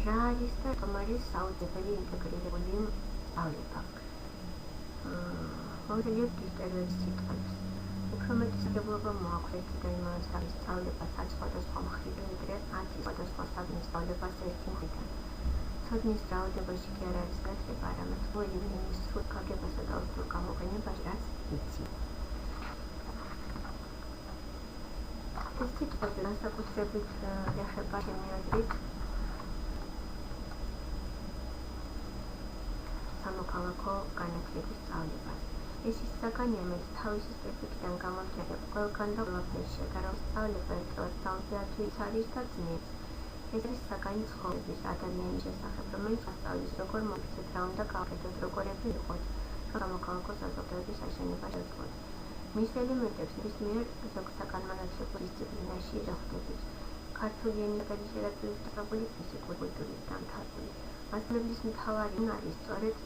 რა არის და რატომ არის საუჯებელი ინტეგრირებული სწავლება. მოვიძებთ ისტერვების სიტყვებს. უფრო მეტი საგებლობა მოაქვს ერთი და იმავე საგნის სწავლებას 10 სხვადასხვა მხრიდან, ვიდრე 10 სხვადასხვა საგნის სწავლებას ერთი მხრიდან. ცოდნის რაოდენობაში კი არ არის გათლება, არამედ ყოველი ენის სრულ გაგებასა და უსწორ გამოყენებაში, რაც იცი. ეს სიტყვები განსაკუთრებით ეხება ჩემი აზრით სამოქალაქო განათლების სწავლებას. ეს ის საგანია, მე თავისი სპეციფიკიდან გამომდინარე ყველგან და ყველაფერში რომ სწავლება ერთად ძალზე თუ ის არის და ძნებს. ეს არის საგანი ცხოვრების ადამიანის შესახებ, რომელიც ასწავლის როგორ მოიქცეთ, რა უნდა გავაკეთოთ, როგორები ვიყოთ, რომ სამოქალაქო საზოგადოების აშენება შეძლოთ. მის ელემენტებს ნებისმიერ ზოგსაგანმანათლებლო დისციპლინაში შეხვდებით. ქართული ენის და ლიტერატურის დასწავლებული ფიზიკური კულტურის დამთავრებული. მასწავლებლის მთავარი უნარი სწორედ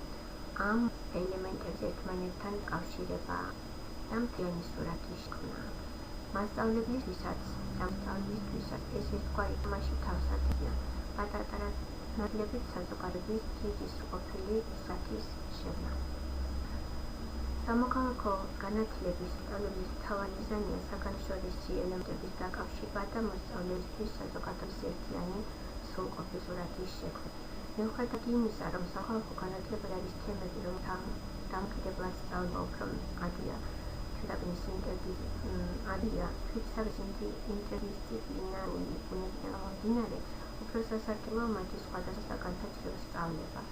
ამ ელემენტებს ერთმანეთთან კავშირება და მთლიანი სურათის შექმნა. მასწავლებლისთვისაც ეს ერთგვარი თამაში თავსართია, პატარ-პატარა ნაკლებით საზოგადოების დიდი ყოფილი სურათის შექმნა. სამოქალაქო განათლების სწავლების მთავარი მიზანია საგანშორისი ელემენტების დაკავშირება და მოსწავლეისთვის საზოგადოების ერთიანი სრულყოფილი სურათის შექმნა. მიუხედავად იმისა, რომ სამოქალაქო განათლება არის თემები, რომელთა დამოკიდებლად სწავლება უფრო ადვილია, ინტერდისციპლინარული ბუნებიდან მომდინარე, უფრო სასარგებლოა მათი სხვადასხვა საგანთაჭრევო სწავლება.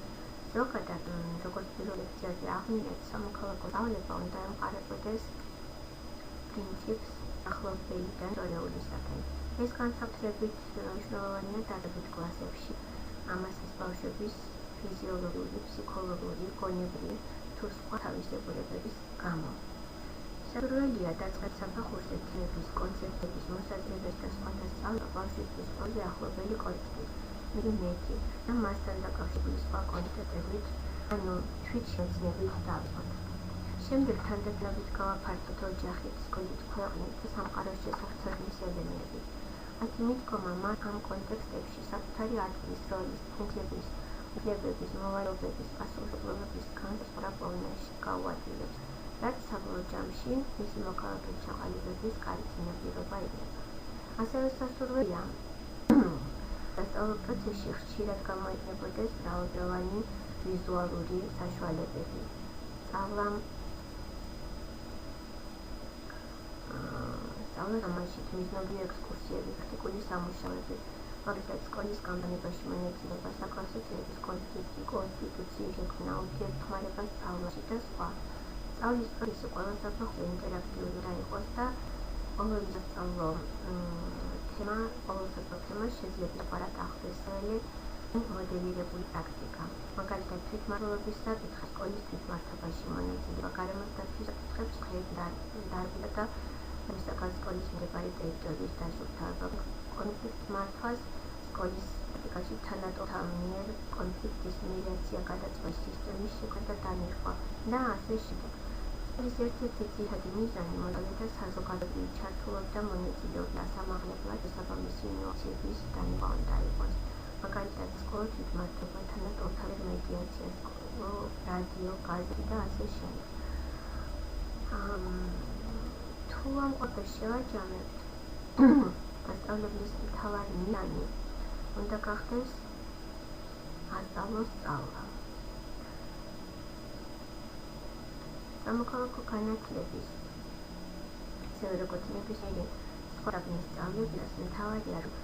ზოგადად, როგორც პირველ ლექციაზე აღვნიშნეთ, სამოქალაქო სწავლება უნდა ემყარებოდეს პრინციპს ახლობელიდან შორეულისაკენ. ეს განსაკუთრებით მნიშვნელოვანია დადებითი კლასებში, ამასაც ბავშვების ფიზიოლოგიური, ფსიქოლოგიური, გონებრივი თუ სხვა თავისებურებების გამო. შესაძლებელია დაწყებით საფეხურზე თემების, კონცეფტების, მოსაზრებების და სხვათა სწავლა ბავშვისთვის ყველაზე ახლობელი კონტექსტით, მეტი და მასთან დაკავშირებული სხვა კონტექსტებით, ანუ თვითშემცნებით დავყოთ. შემდეგ თანდათანობით გავაფართოთ ოჯახით, სკოლით, ქვეყნით და სამყაროს შესახებ ცოდნის ელემენტებით. მათი მიდგომა მათ ამ კონტექსტებში საკუთარი ადგილის, როლის, ფუნქციების, უფლებების, მოვალეობების, პასუხისმგებლობის განსაზღვრა პოვნაში გაუადვილებს, რაც საბოლოო ჯამში მისი მოქალაქეების ჩაყალიბების კარგი წინაპირობა იქნება. ასევე სასურველია სასწავლო პროცესში ხშირად გამოიყენებოდეს მრავალდროვანი ვიზუალური საშუალებები. სწავლა-თამაშით, მიზნობრივი ექსკურსიები, პრაქტიკული სამუშაოები, მაგალითად სკოლის გამგონებაში მონაწილეობა, საკლასო წლების კონსტიტუციის შექმნა, ურთიერთხმარება სწავლაში და სხვა. სწავლის პროცესი ყველა საფეხურზე ინტერაქტიული უნდა იყოს და ყოველი სასწავლო თემა შეძლებითყვარად ახდეს მოდელირებული პრაქტიკა. მაგალითად, თვითმმართველობის საკითხი სკოლის თვითმმართველობაში მონაწილეობა, გარემოს დაცვის საკითხებს დარღვევა და საკუთარი სკოლის მდებარე ტერიტორიის დასუფთავება, კონფლიქტ მართვას სკოლის პრაქტიკაში თანატოლთა მიერ კონფლიქტის მედიაცია გადაწყვეტის სისტემის შექმნა და დანერგვა და ასე შემდეგ. სკოლის ერთ-ერთი ძირითადი მიზანი მოსწავლეთა საზოგადოებრივი ჩართულობა და მონაწილეობა ასამაღლებლად შესაბამისი ინოვაციების დანერგვა უნდა იყოს. მაგალითად, სკოლის თვითმმართველობა, თანატოლთა მიერ მედიაცია, რადიო, გაზეთი და ასე შემდეგ. თუ ამ ყველაფერს შევაჯამებთ, მასწავლებლის მთავარი მიზანი უნდა გახდეს ასწავლოს სწავლა. სამოქალაქო განათლების, ისევე როგორც ნებისმიერი სხვა საგნის სწავლებას, მთავარია, რომ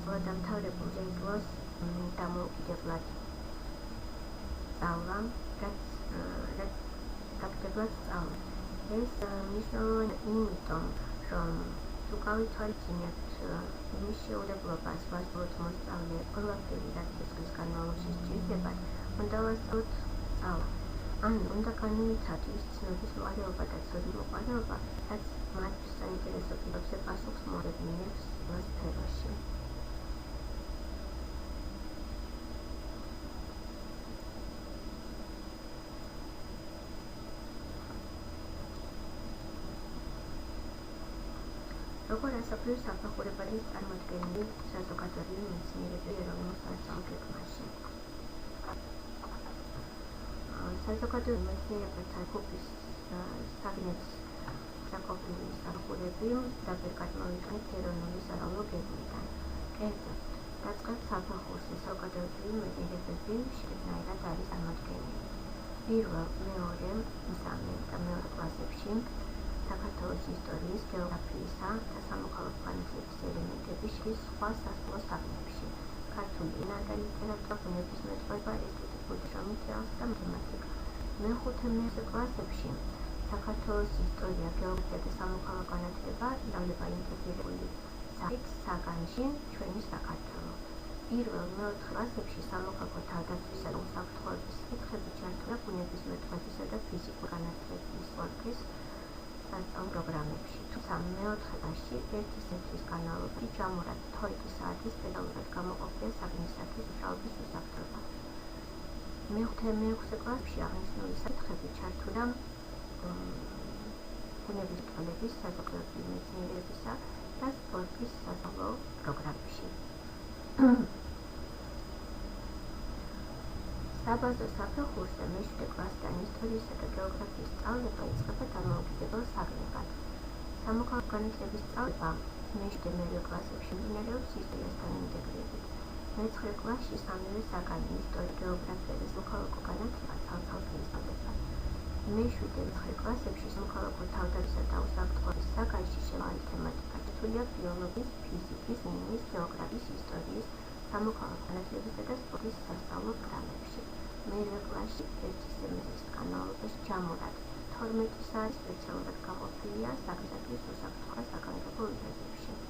სწავლადამთავრებულ შეძლოს დამოუკიდებლად სწავლა, რაც გაგრძელებას სწავლა. ეს მნიშვნელოვანია იმიტომ, რომ თუ გავითვალისწინებთ იმის შეუძლებლობას ვასწავლოთ მოსწავლე ყველაფერი, რაც წლის განმავლობაში სჭირდებათ, უნდა ვასწავლოთ სწავლა. ანუ უნდა განივიცადოთ ის ცნობის მოყარეობა და ცოდნის მოყარეობა, რაც მათ საინტერესო პირებზე პასუხს მოედინებს ამ სფეროში. როგორ ასაფრიო საფეხურებადის წარმოდგენილი საზოგადოებრივი მეცნიერებები ეროვნულ სასწავლო გეგმაში. საზოგადოებრივ მეცნიერებათა ჯგუფის საგნებს საყოფილი საფეხურები დაბერგად მოიყენეთ ეროვნული სასწავლო გეგმიდან. კერძოდ, დაწყებთ საფეხურს საზოგადოებრივი მეცნიერებები შეგნაირად არის წარმოდგენილი. პირველ, მეორე, მესამე და მეორე კლასებში საქართველოს ისტორიის, გეოგრაფიისა და სამოქალაქო განათლების ელემენტები შედის სხვა სასწავლო საგნებში: ქართული ენა და ლიტერატურა, ბუნებისმეტყველება, ესთეტიკური შრომის თეორია და მათემატიკა. მეხუთე, მეექვსე კლასებში საქართველოს ისტორია, გეოგრაფია და სამოქალაქო განათლება ისწავლება ინტეგრირებული საგანში ჩვენი საქართველო. პირველ, მეოთხე კლასებში სამოქალაქო თავდაცვისა და უსაფრთხოების საკითხები ჩართულია ბუნებისმეტყველებისა და ფიზიკური განათლების სკოლის სასწავლო პროგრამებში, თუმცა მეოთხე კლასში ერთი სესიის განმავლობაში ჯამურად თოიკი საათი სპეციალურად გამოყოფილია საგნისათვის მუშაობის უსაფრთხოება. მეხუთე, მეექვსე კლასებში აღნიშნული საკითხები ჩართულია ბუნებისმეტყველების, საზოგადოებრივი მეცნიერებისა და სპორტის სასწავლო პროგრამებში. საბაზო საფეხურზე მე-7 კლასიდან ისტორიისა და გეოგრაფიის სწავლება იწყება დამოუკიდებელ საგნებად. სამოქალაქო განათლების სწავლება მე-7 მერვე კლასებში მიმდინარეობს ისტორიასთან ინტეგრირებით. მე-9 კლასში სამივე საგანი ისტორია, გეოგრაფია და სამოქალაქო განათლება ცალ-ცალკე ისწავლება. მე-7 და 9 კლასებში სამოქალაქო თავდაცვისა და უსაფრთხოების საგანში შემავალი თემატიკა ჩართულია ბიოლოგიის, ფიზიკის, იმიის, გეოგრაფიის, ისტორიის, სამოქალაქო განათლებისა და სპორტის სასწავლო პროგრამებში. მე-8 კლასში ერთი სემესტრის განმავლობაში ჯამურად 12 საათი სპეციალურად გაყოფილია საგნისათვის უსაფრთხო და საგანგებო მიზეზებში.